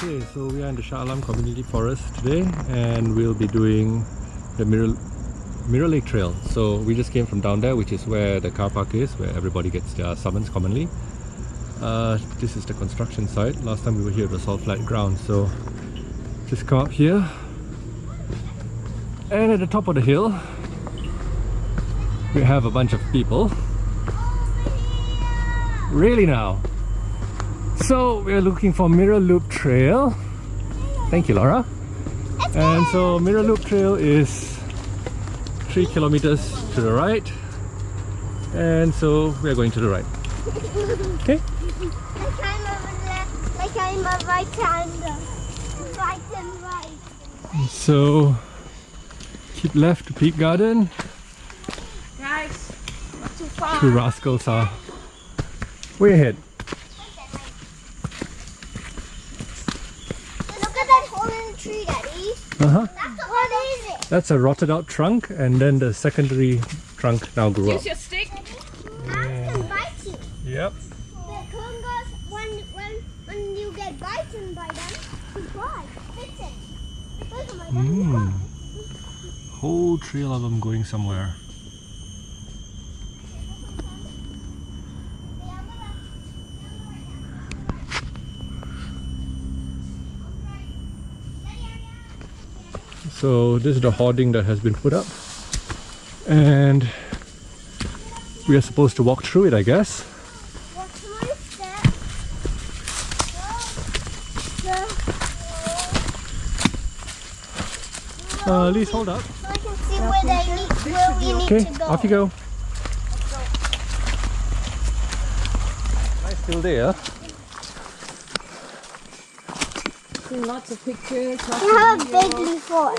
Okay, so we are in the Shah Community Forest today, and we'll be doing the Mirror Lake Trail. So we just came from down there, which is where the car park is, where everybody gets their summons commonly. This is the construction site. Last time we were here it was all flat ground, so just come up here, and at the top of the hill we have a bunch of people. Really now? So we're looking for Mirror Loop Trail. Thank you, Laura. And so Mirror Loop Trail is 3 kilometers to the right, and so we're going to the right. Okay? Like I'm a right-hander. Right and right. So keep left to Peak Garden. Guys, not too far. Two rascals are way ahead. Look at that hole in the tree, Daddy. What is it? That's a rotted out trunk, and then the secondary trunk now grew up. Use your stick. That can bite you. Yep. The congas, when you get bitten by them, you cry. Listen. Look at my dog. Whole trail of them going somewhere. So this is the hoarding that has been put up, and we are supposed to walk through it, I guess. What's my step? Elise, hold up. So I can see where we need Okay, to go. off you go. Nice still there. Lots of pictures. You have a big leaf one.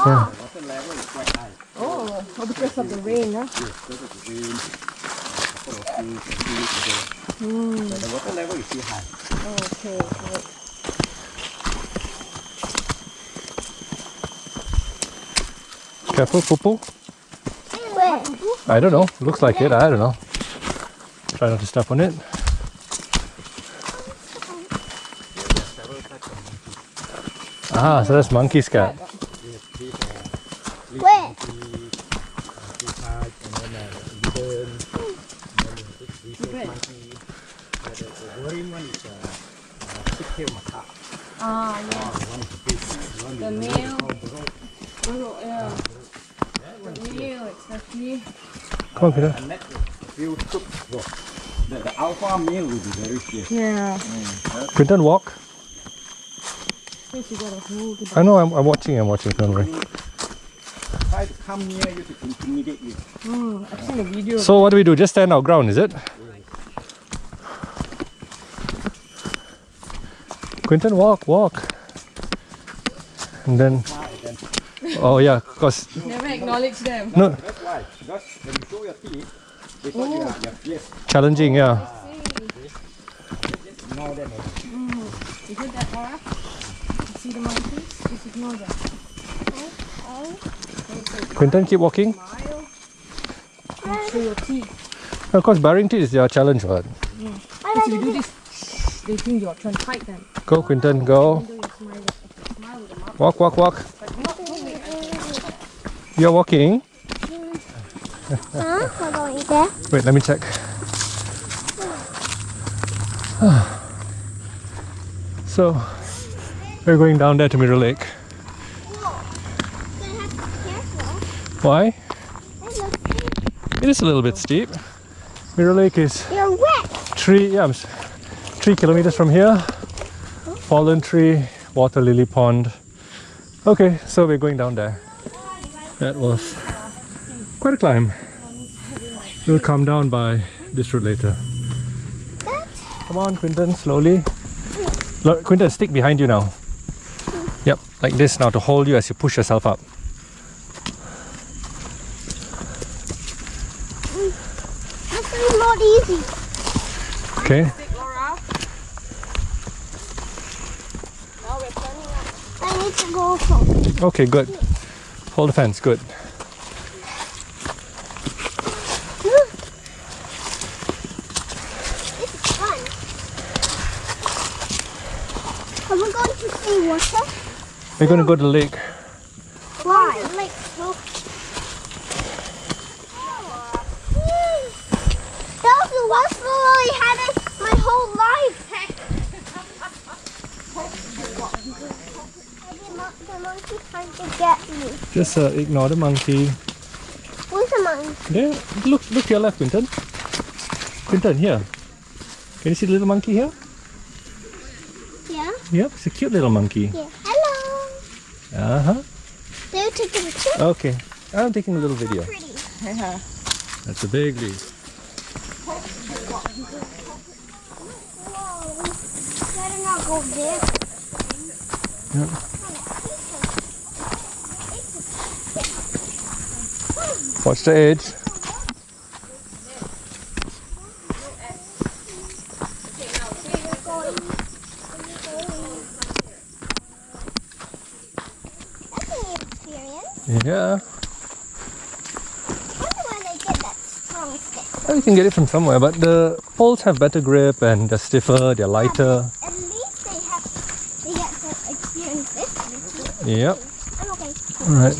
Yeah. Oh, because of the rain, huh? The water level is still high. Okay, good. Careful, poo-poo. Where? I don't know. Looks like it. I don't know. Try not to step on it. Ah, so that's monkey scat. Where? Ah, yes. The male. Yeah. The male, exactly. Come on, Peter. And that will cook. The alpha male will be very fierce. Yeah. Quinton, walk. Yes, you gotta hold it. I know, I'm watching, don't worry. Try to come near you to intimidate you. I've seen a video. So what do we do? Just stand our ground, is it? Quinton, walk. And then... Oh yeah, because... Never acknowledge them. No, That's why. Because when you show your teeth, they thought you're fierce. challenging, yeah. Just ignore them. You heard that, Laura? You see the monkeys? Just ignore them. Quinton, keep walking. Smile. And show your teeth. Of course, baring teeth is your challenge, right? If you do this, they think you're trying to fight them. Go, Quinton, go. Even though you smile with them up. Walk. But not to make You're walking. Huh? We're going there. Wait, let me check. So, we're going down there to Mirror Lake. Gonna have to be careful. Why? It looks steep. It is a little bit steep. Mirror Lake is You're wet. 3 kilometers from here. Fallen tree, water lily pond. Okay, so we're going down there. That was quite a climb. We'll come down by this route later. Come on, Quinton, slowly. Quinton, stick behind you now. Yep, like this now to hold you as you push yourself up. That's not easy. Okay. stick, Laura. Now we're turning up. I need to go home. Okay, good. Hold the fence, good. Are we going We're going to go to the lake. Why? Like, well, that was the worst fall I had in my whole life. The monkey trying to get me. Just ignore the monkey. Where's the monkey? There, look to your left, Quinton. Quinton, here. Can you see the little monkey here? Yeah? Yep, it's a cute little monkey. Yeah. Hello. Uh-huh. They will take a picture. Okay, I'm taking a little video. Pretty. That's a big leaf. Whoa. Better not go there. Yep. Watch the edge. Yeah. I wonder where they get that strong stick. Well, you can get it from somewhere, but the poles have better grip and they're stiffer, they're lighter. At least they get to experience this. Yep. I'm okay. Alright.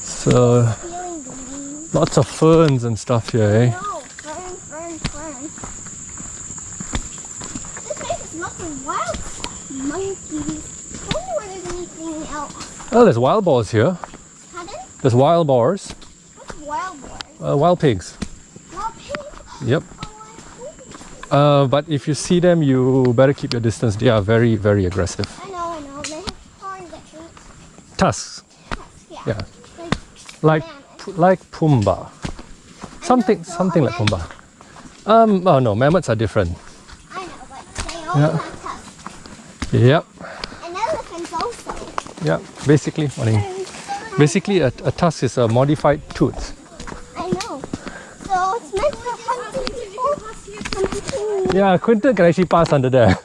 So, Feeling the wind. lots of ferns and stuff here, eh? No, fern. This place is lots of wild monkeys. I wonder where there's anything else. Oh, there's wild boars here. Pardon? There's wild boars. What's wild boar? Wild pigs. Wild pigs? Yep. Oh, But if you see them, you better keep your distance. They are very, very aggressive. I know. They have horns that shoot. Tusks. Yeah. Yeah. Like Like Pumbaa. Something like Pumbaa. Oh no, mammoths are different. I know, but they all Yeah. have tusks. Yep. And elephants also. Yep. Basically, basically a tusk is a modified tooth. I know. So it's meant for hunting people. Hunting. Yeah, Quinton can actually pass under there.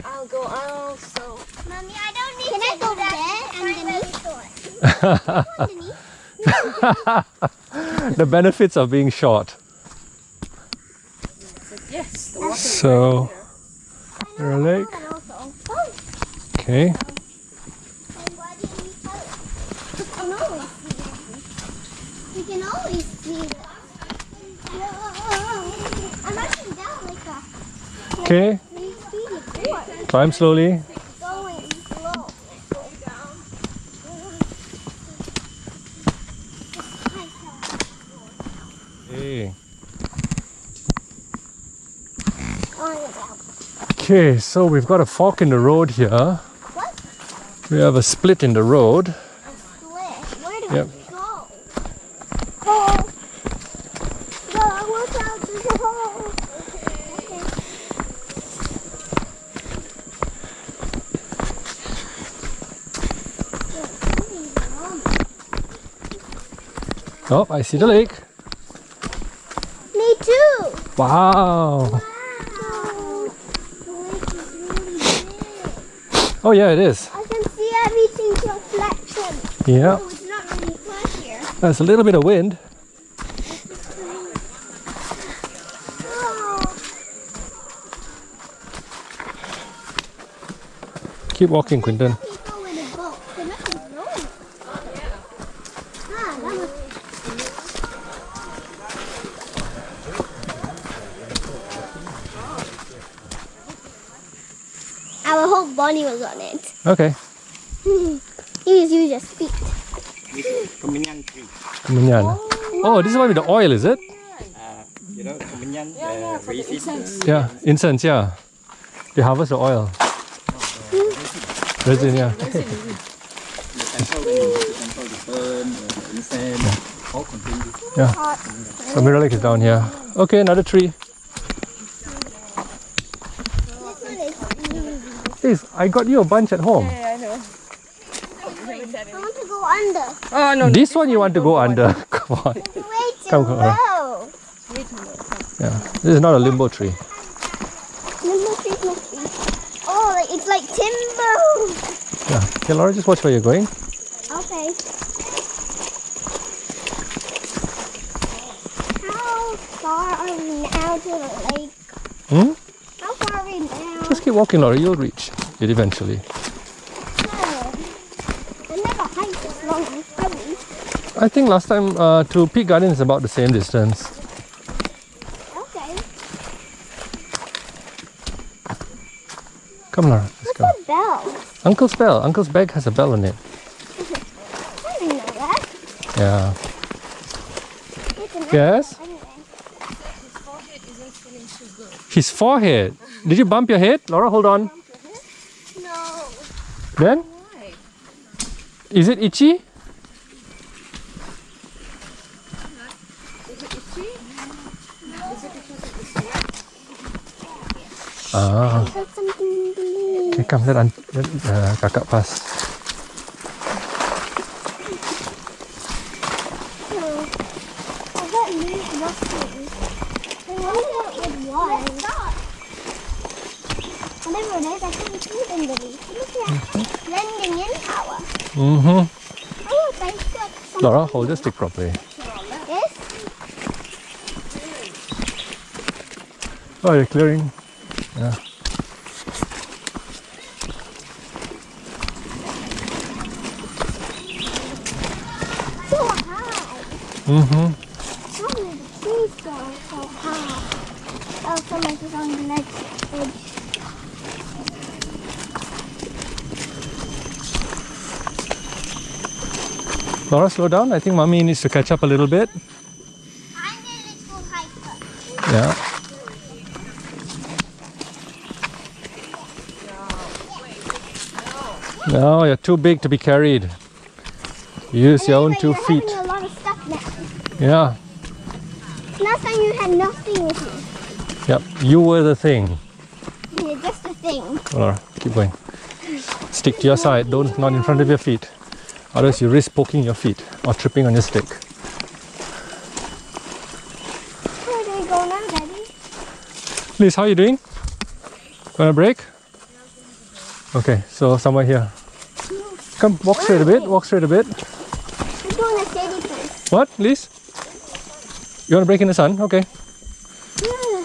I'll go also. Mommy, I don't need Can I go there underneath? The benefits of being short. Yes, the water is So, there a lake. Okay. And why do you need help? We can always see it. I'm actually down like a Okay. 3 feet before. Climb slowly. Going slow. Hey. Going down. Okay, so we've got a fork in the road here. What? We have a split in the road. Split. Where do Yep. we go? Oh. No, watch out. There's a hole. Oh, I see the lake. Me too. Wow. Wow. The lake is really big. Oh yeah, it is. I can see everything's reflection. Yeah. Oh, it's not really flat here. There's a little bit of wind. Oh. Keep walking, Quinton. People with a boat. They must be rowing. Ah, that must Our whole body was on it. Okay. You just use your feet. Kemenyan tree. Kemenyan. Oh, this is one with the oil, is it? You know, kemenyan, for the resin. incense. Yeah, incense, yeah. They harvest the oil. Resin, yeah. The temple, the fern, the incense, all contain this. Yeah. So Mirror Lake is down here. Okay, another tree. Hey, I got you a bunch at home. Yeah, I know. I want to go under. Oh no. This one you want to go under. Come on. Way too Come on. low. Yeah. This is not a limbo tree. Limbo trees must be. Oh, it's like timber. Yeah. Okay, Laura, just watch where you're going. Okay. How far are we now to the lake? Hmm? How far are we now? Just keep walking, Laura. You'll reach it eventually. this long. Probably. I think last time to Peak Garden is about the same distance. Okay. Come Laura, let's What's go. that bell? Uncle's bell. Uncle's bag has a bell on it. I didn't know that. Yeah. It's an Yes? apple anyway. His forehead isn't feeling too good. His forehead. Did you bump your head? Laura, hold on. No. Then? Why? Is it itchy? Is it itchy? Is it because of the sweat? Ah. Is that something blue? Okay, come let kakak pass. No. I got loose muscles. I wonder what why. Whatever it is, I can't see them really. Look at that. Blending in power. Mm-hmm. Oh, look, I got something. Laura, hold your stick properly. This? Oh, you're clearing. Yeah. So high. Mm-hmm. How did the trees go so high? Oh, so much is on the next edge. Laura, slow down. I think mommy needs to catch up a little bit. I'm a little hyper. Yeah. No, you're too big to be carried. Use your own 2 You're feet. having a lot of stuff now. Yeah. Last time you had nothing with me. Yep. You were the thing. You're just a thing. Laura, keep going. Stick to your side. Don't not in front of your feet. Otherwise, you risk poking your feet or tripping on your stick. Where do we go now, Daddy? Liz, how are you doing? Want a break? Okay, so somewhere here. Come, walk straight a bit. Walk straight a bit. We're doing a steady place. What, Liz? You want to break in the sun? Okay. Yeah.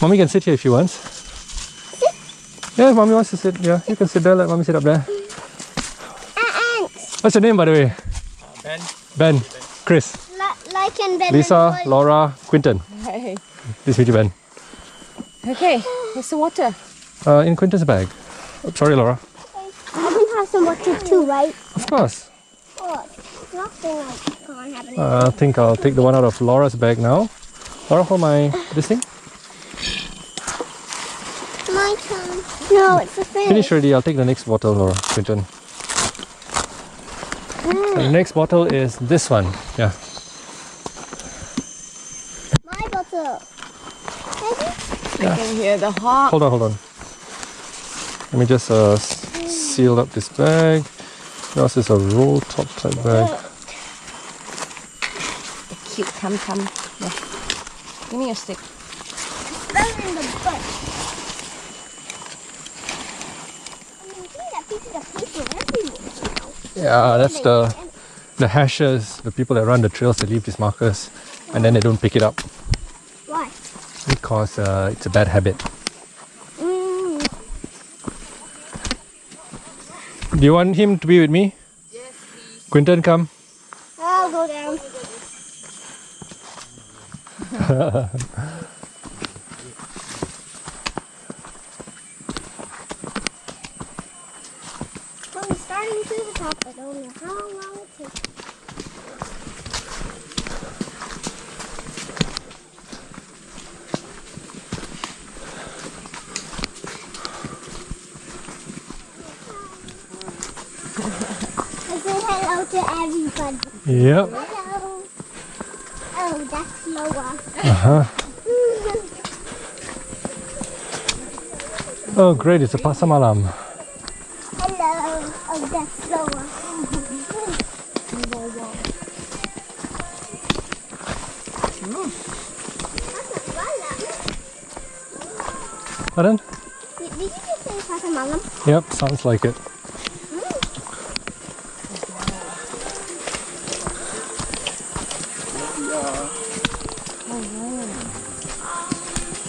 Mommy can sit here if she wants. Yeah, Mommy wants to sit. Yeah, you can sit there. Let Mommy sit up there. Ants. What's your name, by the way? Ben. Ben. Chris. Like and Ben. Lisa, Laura, Quinton. Hey. Please meet you, Ben. Okay, where's the water? In Quinton's bag. Oh, sorry, Laura. I can have some water too, right? Of course. Oh, nothing I can't have any. I think I'll take the one out of Laura's bag now. Laura, hold my this thing. My turn. No, it's the fish. Finish already. I'll take the next bottle, Laura. Quinton. The next bottle is this one. Yeah. My bottle. Maybe? I can hear the heart. Hold on. Let me just seal up this bag. Yours is a roll top type bag. The cute tum-tum. Yeah. Give me your stick. Throw it in the butt. I mean, see that pieces of paper everywhere. Yeah, that's the hashers, the people that run the trails, they leave these markers and then they don't pick it up Why? because it's a bad habit. Do you want him to be with me? Yes, please. Quinton, come. I'll go down. I'm starting to the top. I don't know how long it takes. I say hello to everybody. Yep. Hello. Oh, that's slower. Uh-huh. Oh, great. It's a pasar malam. Hello. Oh, that's slower. Pardon? Did you just say pasar malam? Yep, sounds like it.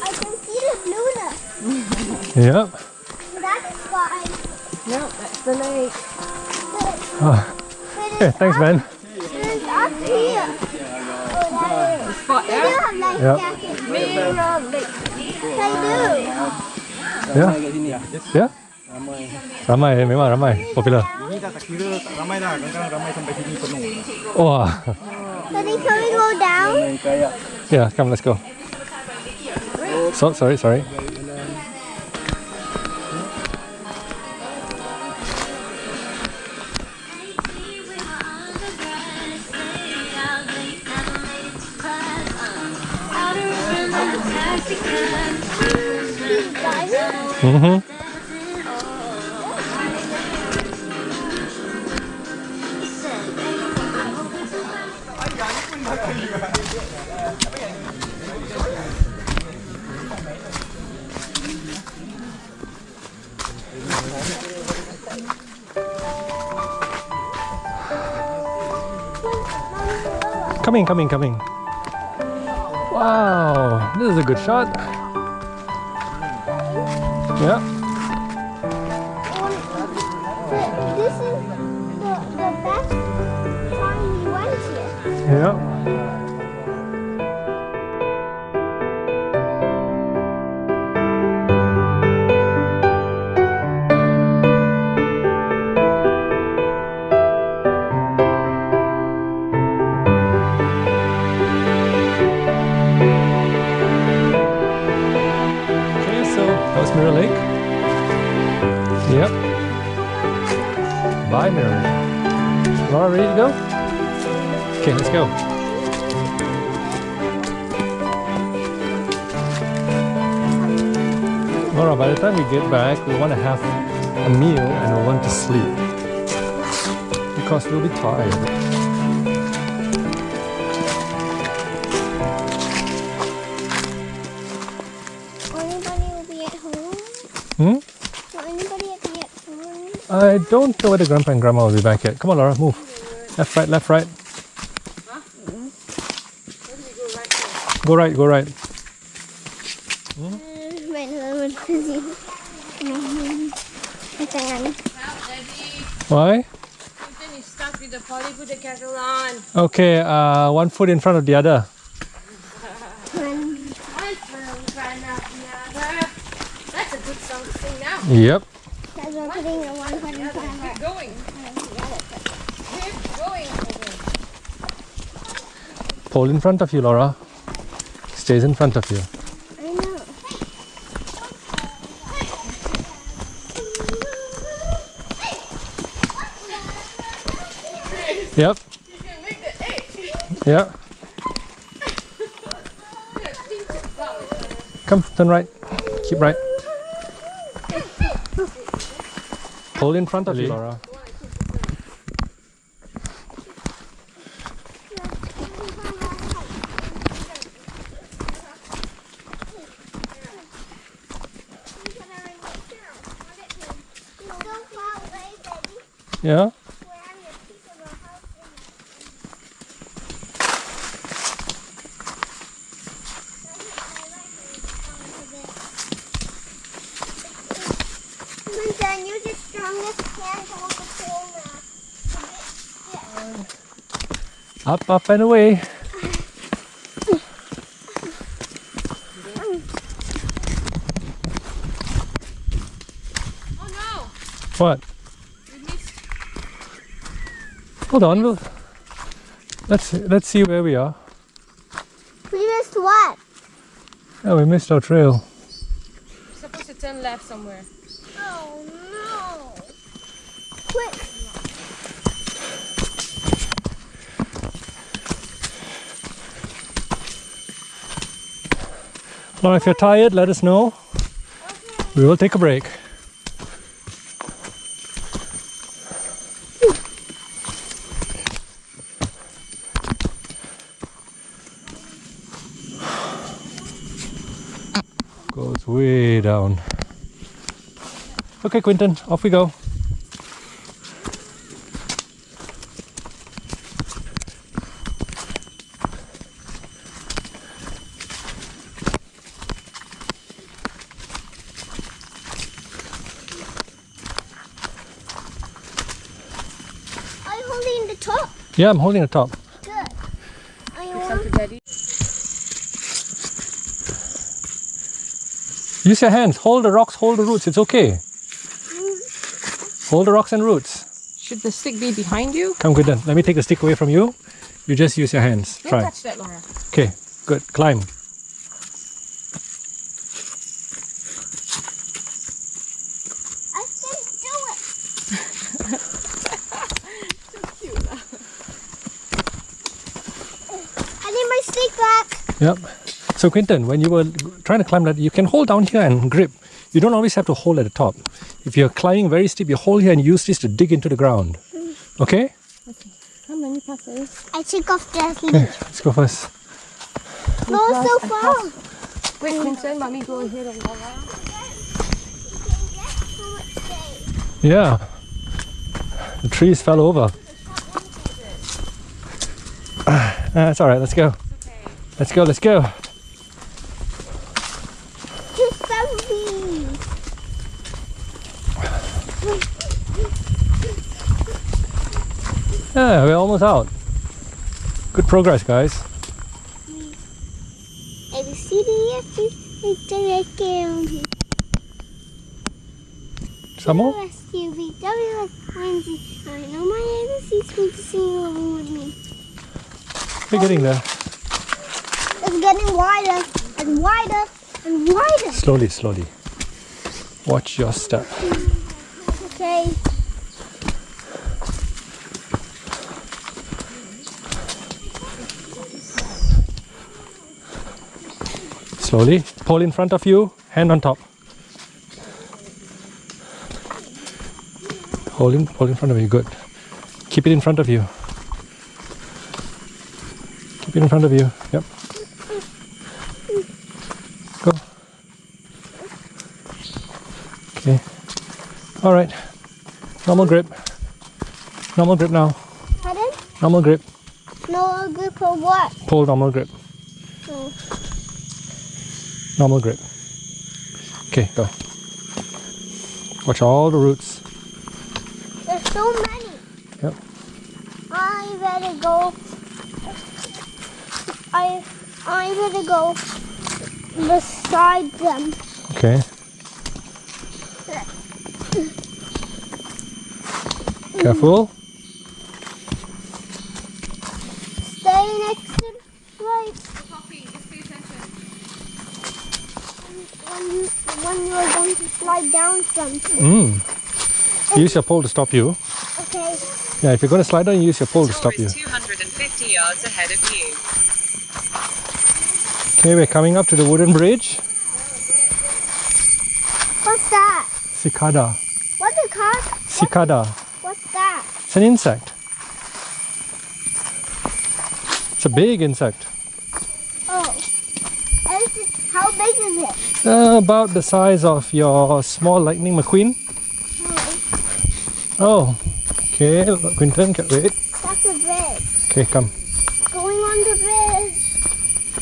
I can see the blueness. Yep. That is fine. No, that's the lake. Good. Hey, thanks, man. It's up here. Spot They do there. have life Yeah. jackets. Mirror lake. They do. Yeah, kat sini ya. yeah. Ramai. Ramai, memang ramai. Popular. Ini dah tak kira tak ramai dah. Kadang-kadang ramai sampai sini penuh. Wah. Daddy, can we go down? Ramai kayak. Yeah, come, let's go. So, sorry. Mm-hmm. Coming. Wow, this is a good shot. Yeah. This is the best time we went here. Yeah. Okay, so that was Mirror Lake. Yep. Bye, Mirror Lake. Laura, ready to go? Okay, let's go. Laura, by the time we get back, we want to have a meal and we want to sleep. Because we'll be tired. Anybody will be at home? Hmm? Will anybody be at home? I don't know whether Grandpa and Grandma will be back yet. Come on, Laura, move. Left, right, left, right. Go right, go right. Right now, I'm busy. Jangan. Why? Then you stuck with the poly, put the kettle on. Okay, one foot in front of the other. One from front of the other. That's a good song to sing now. Yep. Guys, we're putting the one foot in front of Keep going. Keep going. Pole in front of you, Laura. Stays in front of you. I know. Yep. You can make the eight. Yeah. Come, turn right. Keep right. Pole in front of you, Laura. Yeah. Then use your strongest hand to hold the pole now. Up and away. Oh no! What? We missed. Hold on, let's see where we are. We missed what? Oh, we missed our trail. We're supposed to turn left somewhere. Oh no! Quick! Laura, if you're tired, let us know. We will take a break. Goes way down. Okay, Quinton, off we go. Are you holding the torch? Yeah, I'm holding the top. Good. I Some want to Daddy. Use your hands. Hold the rocks, hold the roots. It's okay. Hold the rocks and roots. Should the stick be behind you? Come, good then. Let me take the stick away from you. You just use your hands. Don't Try. touch that, Laura. Okay, good. Climb. I can do it. I need my stick back. Yep. So Quinton, when you were trying to climb that, you can hold down here and grip. You don't always have to hold at the top. If you're climbing very steep, you hold here and use this to dig into the ground. Okay? Okay. Come, let me pass this. I take off the Okay, leaf. let's go first. No, so far. Wait, Quinton, mommy, go ahead and go around. Yeah. The trees fell over. That's alright, let's go. Let's go, let's go. Just some leaves. Yeah, we're almost out. Good progress, guys. A, B, C, D, F, G, H, I, J, K, L, M, N, O, P, Some more? Q, R, S, T, U, V, W, X, Y, and Z. I know my ABCs need to sing along with me. We're getting there. It's getting wider and wider and wider. Slowly, slowly. Watch your step. Okay. Slowly. Pole in front of you, hand on top. Hold in front of you, good. Keep it in front of you. Keep it in front of you, yep. Go. Okay. Alright. Normal grip. Normal grip now. Pardon? Normal grip. No grip or what? Pole normal grip. Oh. Normal grip. Okay, go. Watch all the roots. There's so many. Yep. I better go. I better go beside them. Okay. Careful. Stay next to the right. Poppy, just pay attention. When you're going to slide down from. Use your pole to stop you. Okay. Yeah, if you're going to slide down, use your pole to Tour stop you. is 250 yards ahead of you. Okay, we're coming up to the wooden bridge. What's that? Cicada. What's it called? Cicada. What's that? It's an insect. It's a big insect. Oh. How big is it? About the size of your small lightning McQueen. Oh, Oh, okay. Quinton, wait. that's a bridge. Okay, come. Going on the bridge.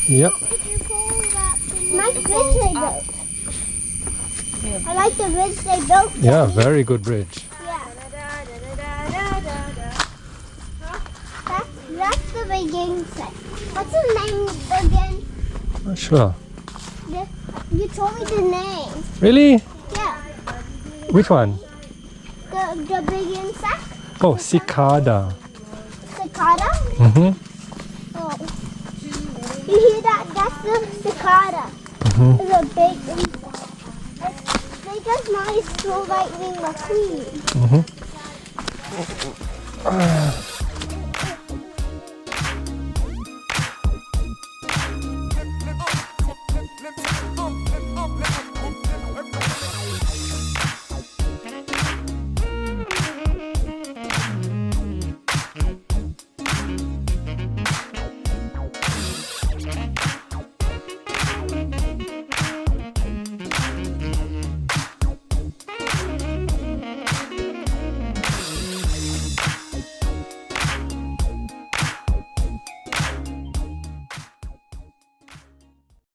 Yep. Nice bridge they built. I like the bridge they built. Yeah, very good bridge. Yeah. That's the big insect. What's the name again? Not sure. You told me the name. Really? Yeah. Which one? The big insect? Oh, cicada. Cicada? Mm-hmm. Oh. You hear that? That's the cicada. It's a big insect. It's big as my slow lightning McQueen. Mm-hmm.